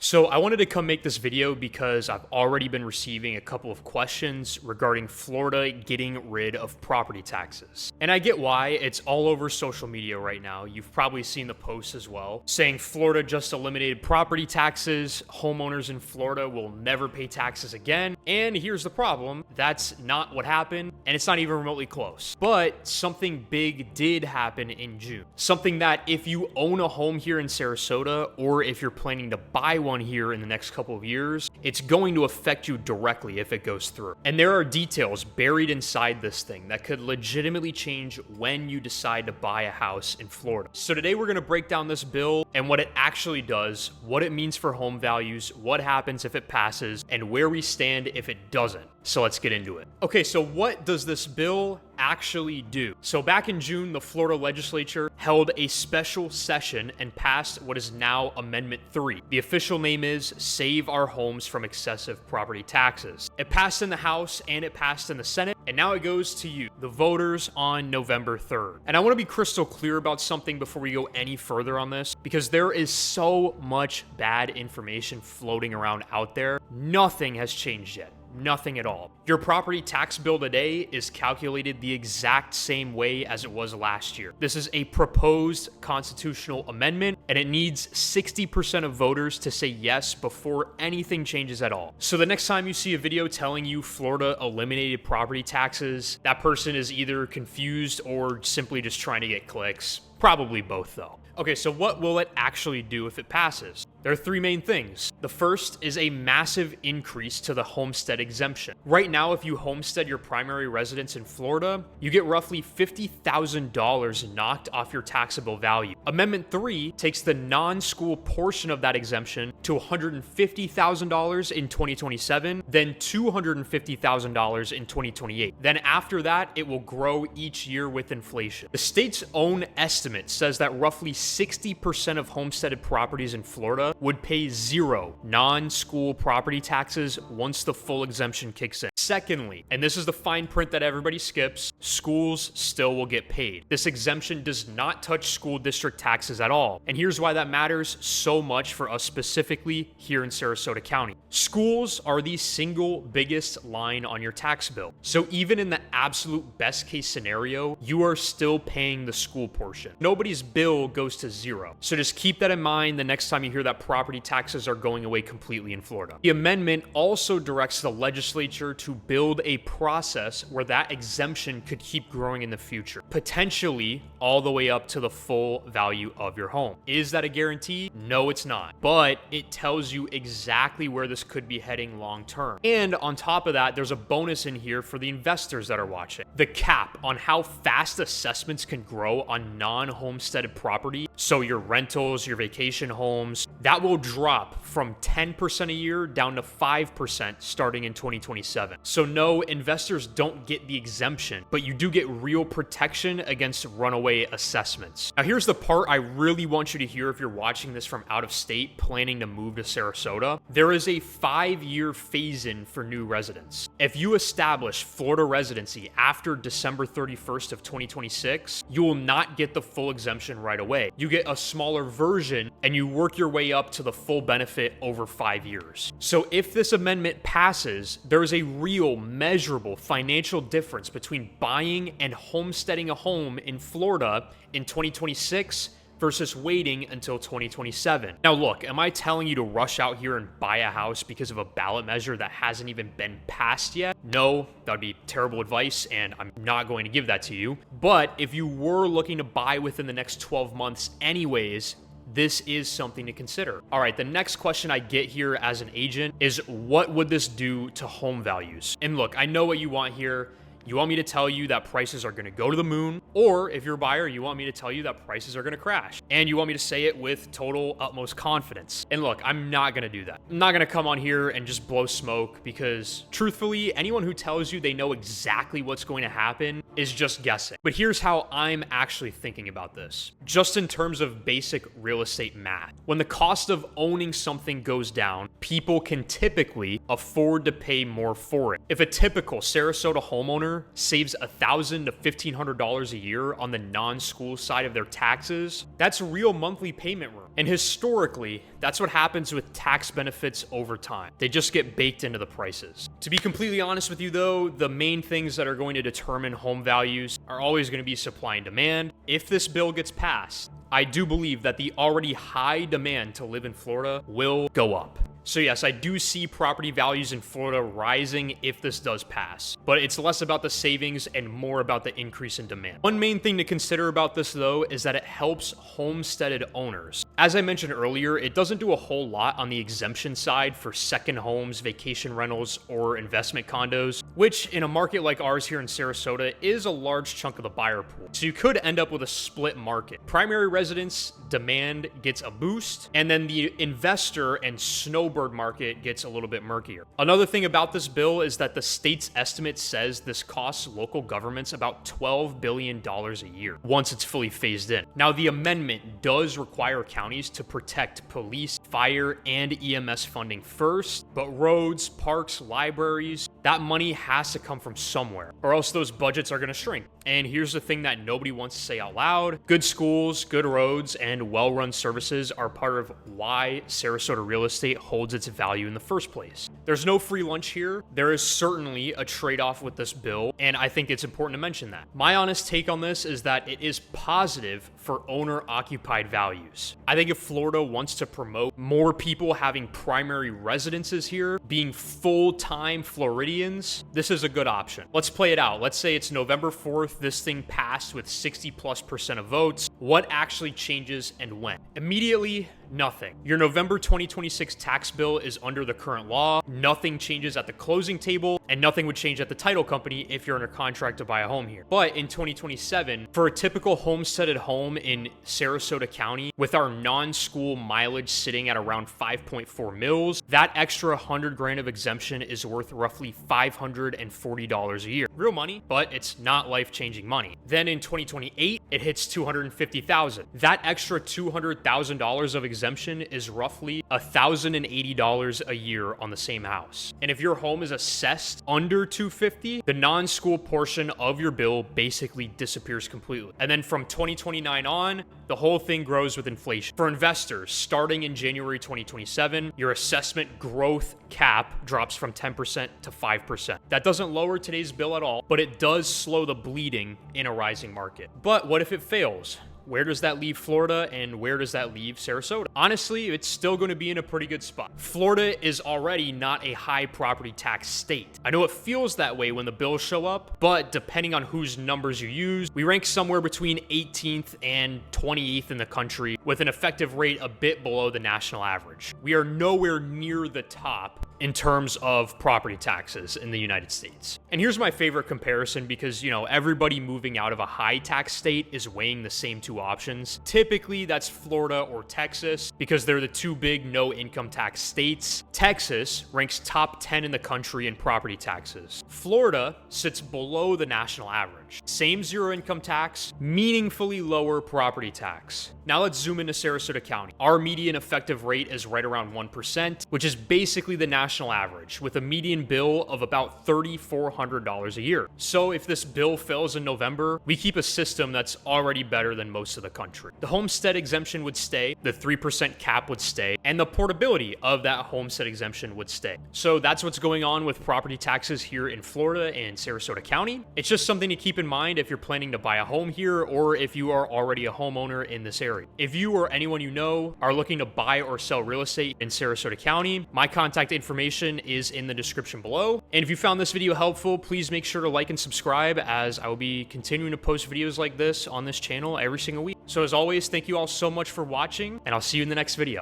So I wanted to come make this video because I've already been receiving a couple of questions regarding Florida getting rid of property taxes. And I get why. It's all over social media right now. You've probably seen the posts as well, saying Florida just eliminated property taxes. Homeowners in Florida will never pay taxes again. And here's the problem. That's not what happened, and it's not even remotely close. But something big did happen in June. Something that if you own a home here in Sarasota, or if you're planning to buy one here in the next couple of years, it's going to affect you directly if it goes through. And there are details buried inside this thing that could legitimately change when you decide to buy a house in Florida. So today we're going to break down this bill and what it actually does, what it means for home values, what happens if it passes, and where we stand if it doesn't. So let's get into it. Okay, so what does this bill actually do? So back in June, the Florida legislature held a special session and passed what is now Amendment 3. The official name is Save Our Homes from Excessive Property Taxes. It passed in the House and it passed in the Senate, and now it goes to you, the voters, on November 3rd. And I want to be crystal clear about something before we go any further on this, because there is so much bad information floating around out there. Nothing has changed yet. Nothing at all. Your property tax bill today is calculated the exact same way as it was last year. This is a proposed constitutional amendment, and it needs 60% of voters to say yes before anything changes at all. So the next time you see a video telling you Florida eliminated property taxes, that person is either confused or simply just trying to get clicks. Probably both though. Okay, so what will it actually do if it passes? There are three main things. The first is a massive increase to the homestead exemption. Right now, if you homestead your primary residence in Florida, you get roughly $50,000 knocked off your taxable value. Amendment 3 takes the non-school portion of that exemption to $150,000 in 2027, then $250,000 in 2028. Then after that, it will grow each year with inflation. The state's own estimate says that roughly 60% of homesteaded properties in Florida would pay zero non-school property taxes once the full exemption kicks in. Secondly, and this is the fine print that everybody skips, schools still will get paid. This exemption does not touch school district taxes at all. And here's why that matters so much for us specifically here in Sarasota County. Schools are the single biggest line on your tax bill. So even in the absolute best case scenario, you are still paying the school portion. Nobody's bill goes to zero. So just keep that in mind the next time you hear that property taxes are going away completely in Florida. The amendment also directs the legislature to build a process where that exemption could keep growing in the future, potentially all the way up to the full value of your home. Is that a guarantee? No, it's not. But it tells you exactly where this could be heading long term. And on top of that, there's a bonus in here for the investors that are watching. The cap on how fast assessments can grow on non-homesteaded property, so your rentals, your vacation homes, that will drop from 10% a year down to 5% starting in 2027. So no, investors don't get the exemption, but you do get real protection against runaway assessments. Now here's the part I really want you to hear if you're watching this from out of state planning to move to Sarasota. There is a 5-year phase-in for new residents. If you establish Florida residency after December 31st of 2026, you will not get the full exemption right away. You get a smaller version and you work your way up to the full benefit over 5 years. So if this amendment passes, there is a real measurable financial difference between buying and homesteading a home in Florida in 2026 versus waiting until 2027. Now look, am I telling you to rush out here and buy a house because of a ballot measure that hasn't even been passed yet? No, that would be terrible advice, and I'm not going to give that to you. But if you were looking to buy within the next 12 months anyways, this is something to consider. All right, the next question I get here as an agent is, what would this do to home values? And look, I know what you want here. You want me to tell you that prices are going to go to the moon, or if you're a buyer, you want me to tell you that prices are going to crash. And you want me to say it with total utmost confidence. And look, I'm not going to do that. I'm not going to come on here and just blow smoke, because truthfully, anyone who tells you they know exactly what's going to happen is just guessing. But here's how I'm actually thinking about this. Just in terms of basic real estate math. When the cost of owning something goes down, people can typically afford to pay more for it. If a typical Sarasota homeowner saves $1,000 to $1,500 a year on the non-school side of their taxes, that's real monthly payment room. And historically, that's what happens with tax benefits over time. They just get baked into the prices. To be completely honest with you though, the main things that are going to determine home values are always going to be supply and demand. If this bill gets passed, I do believe that the already high demand to live in Florida will go up. So yes, I do see property values in Florida rising if this does pass, but it's less about the savings and more about the increase in demand. One main thing to consider about this though is that it helps homesteaded owners. As I mentioned earlier, it doesn't do a whole lot on the exemption side for second homes, vacation rentals, or investment condos, which in a market like ours here in Sarasota is a large chunk of the buyer pool. So you could end up with a split market. Primary residence demand gets a boost, and then the investor and snowbird market gets a little bit murkier. Another thing about this bill is that the state's estimate says this costs local governments about $12 billion a year once it's fully phased in. Now, the amendment does require counties to protect police, fire, and EMS funding first, but roads, parks, libraries, that money has to come from somewhere, or else those budgets are going to shrink. And here's the thing that nobody wants to say out loud: good schools, good roads, and well-run services are part of why Sarasota real estate holds its value in the first place. There's no free lunch here. There is certainly a trade-off with this bill, and I think it's important to mention that. My honest take on this is that it is positive for owner-occupied values. I think if Florida wants to promote more people having primary residences here, being full-time Floridians, this is a good option. Let's play it out. Let's say it's November 4th, this thing passed with 60+% of votes. What actually changes and when? Immediately, nothing. Your November 2026 tax bill is under the current law. Nothing changes at the closing table, and nothing would change at the title company if you're under contract to buy a home here. But in 2027, for a typical homesteaded home in Sarasota County, with our non-school mileage sitting at around 5.4 mils, that extra 100 grand of exemption is worth roughly $540 a year. Real money, but it's not life-changing money. Then in 2028, it hits $250,000. That extra $200,000 of exemption is roughly $1,080 a year on the same house. And if your home is assessed under $250,000, the non-school portion of your bill basically disappears completely. And then from 2029 on, the whole thing grows with inflation. For investors, starting in January 2027, your assessment growth cap drops from 10% to 5%. That doesn't lower today's bill at all, but it does slow the bleeding in a rising market. But what if it fails? Where does that leave Florida, and where does that leave Sarasota? Honestly, it's still going to be in a pretty good spot. Florida is already not a high property tax state. I know it feels that way when the bills show up, but depending on whose numbers you use, we rank somewhere between 18th and 28th in the country, with an effective rate a bit below the national average. We are nowhere near the top in terms of property taxes in the United States. And here's my favorite comparison, because, everybody moving out of a high tax state is weighing the same two options. Typically, that's Florida or Texas, because they're the two big no income tax states. Texas ranks top 10 in the country in property taxes. Florida sits below the national average. Same zero income tax, meaningfully lower property tax. Now let's zoom into Sarasota County. Our median effective rate is right around 1%, which is basically the national average, with a median bill of about $3,400 a year. So if this bill fails in November, we keep a system that's already better than most of the country. The homestead exemption would stay, the 3% cap would stay, and the portability of that homestead exemption would stay. So that's what's going on with property taxes here in Florida and Sarasota County. It's just something to keep in mind if you're planning to buy a home here, or if you are already a homeowner in this area. If you or anyone you know are looking to buy or sell real estate in Sarasota County, my contact information is in the description below. And if you found this video helpful, please make sure to like and subscribe, as I will be continuing to post videos like this on this channel every single week. So as always, thank you all so much for watching, and I'll see you in the next video.